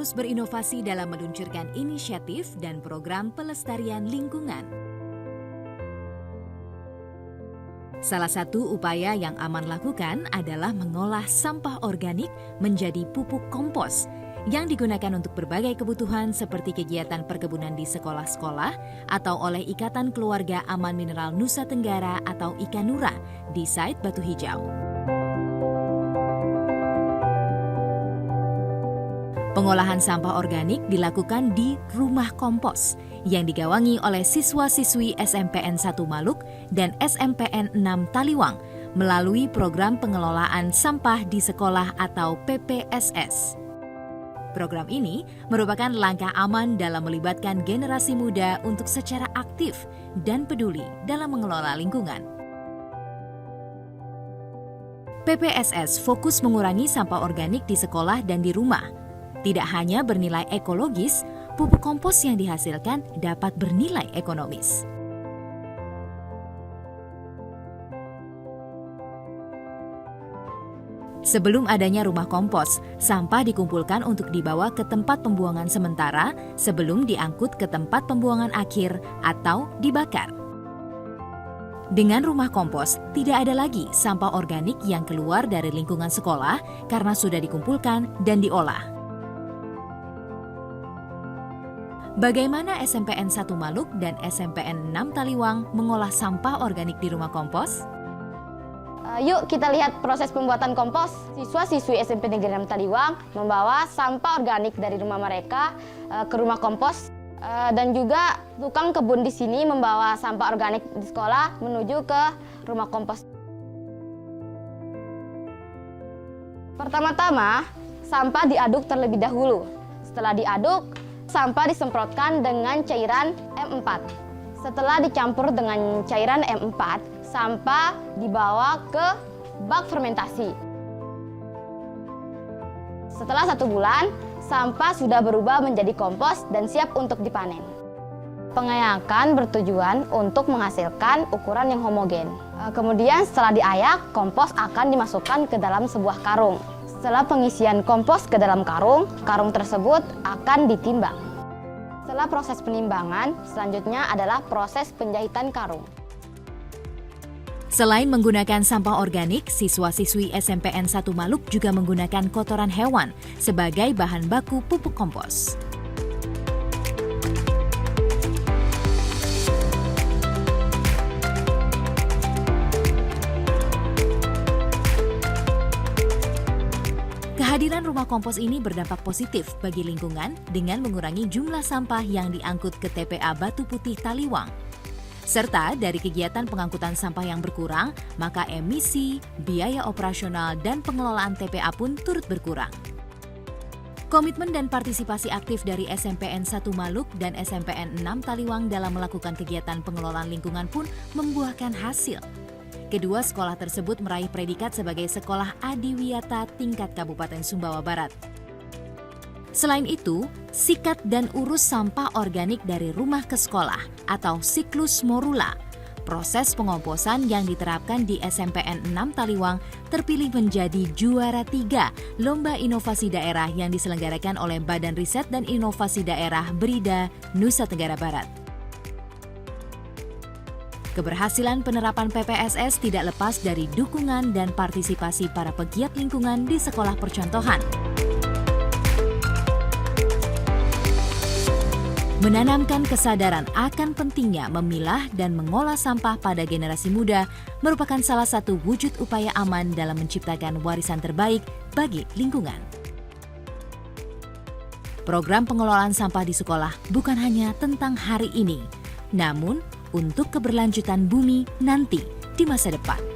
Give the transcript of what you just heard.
terus berinovasi dalam meluncurkan inisiatif dan program pelestarian lingkungan. Salah satu upaya yang Aman lakukan adalah mengolah sampah organik menjadi pupuk kompos yang digunakan untuk berbagai kebutuhan seperti kegiatan perkebunan di sekolah-sekolah atau oleh Ikatan Keluarga Aman Mineral Nusa Tenggara atau Ikanura di site Batu Hijau. Pengolahan sampah organik dilakukan di Rumah Kompos yang digawangi oleh siswa-siswi SMPN 1 Maluk dan SMPN 6 Taliwang melalui program pengelolaan sampah di sekolah atau PPSS. Program ini merupakan langkah Aman dalam melibatkan generasi muda untuk secara aktif dan peduli dalam mengelola lingkungan. PPSS fokus mengurangi sampah organik di sekolah dan di rumah. Tidak hanya bernilai ekologis, pupuk kompos yang dihasilkan dapat bernilai ekonomis. Sebelum adanya rumah kompos, sampah dikumpulkan untuk dibawa ke tempat pembuangan sementara sebelum diangkut ke tempat pembuangan akhir atau dibakar. Dengan rumah kompos, tidak ada lagi sampah organik yang keluar dari lingkungan sekolah karena sudah dikumpulkan dan diolah. Bagaimana SMPN 1 Maluk dan SMPN 6 Taliwang mengolah sampah organik di rumah kompos? Yuk kita lihat proses pembuatan kompos. Siswa-siswi SMP Negeri 6 Taliwang membawa sampah organik dari rumah mereka ke rumah kompos. Dan juga tukang kebun di sini membawa sampah organik di sekolah menuju ke rumah kompos. Pertama-tama, sampah diaduk terlebih dahulu. Setelah diaduk, sampah disemprotkan dengan cairan M4. Setelah dicampur dengan cairan M4, sampah dibawa ke bak fermentasi. Setelah 1 bulan, sampah sudah berubah menjadi kompos dan siap untuk dipanen. Pengayakan bertujuan untuk menghasilkan ukuran yang homogen. Kemudian setelah diayak, kompos akan dimasukkan ke dalam sebuah karung. Setelah pengisian kompos ke dalam karung, karung tersebut akan ditimbang. Setelah proses penimbangan, selanjutnya adalah proses penjahitan karung. Selain menggunakan sampah organik, siswa-siswi SMPN 1 Maluk juga menggunakan kotoran hewan sebagai bahan baku pupuk kompos. Kehadiran rumah kompos ini berdampak positif bagi lingkungan dengan mengurangi jumlah sampah yang diangkut ke TPA Batu Putih Taliwang. Serta dari kegiatan pengangkutan sampah yang berkurang, maka emisi, biaya operasional, dan pengelolaan TPA pun turut berkurang. Komitmen dan partisipasi aktif dari SMPN 1 Maluk dan SMPN 6 Taliwang dalam melakukan kegiatan pengelolaan lingkungan pun membuahkan hasil. Kedua sekolah tersebut meraih predikat sebagai Sekolah Adiwiyata tingkat Kabupaten Sumbawa Barat. Selain itu, sikat dan urus sampah organik dari rumah ke sekolah atau siklus Morula, proses pengomposan yang diterapkan di SMPN 6 Taliwang terpilih menjadi juara 3 Lomba Inovasi Daerah yang diselenggarakan oleh Badan Riset dan Inovasi Daerah Brida, Nusa Tenggara Barat. Keberhasilan penerapan PPSS tidak lepas dari dukungan dan partisipasi para pegiat lingkungan di sekolah percontohan. Menanamkan kesadaran akan pentingnya memilah dan mengolah sampah pada generasi muda merupakan salah satu wujud upaya Aman dalam menciptakan warisan terbaik bagi lingkungan. Program pengelolaan sampah di sekolah bukan hanya tentang hari ini, namun untuk keberlanjutan bumi nanti di masa depan.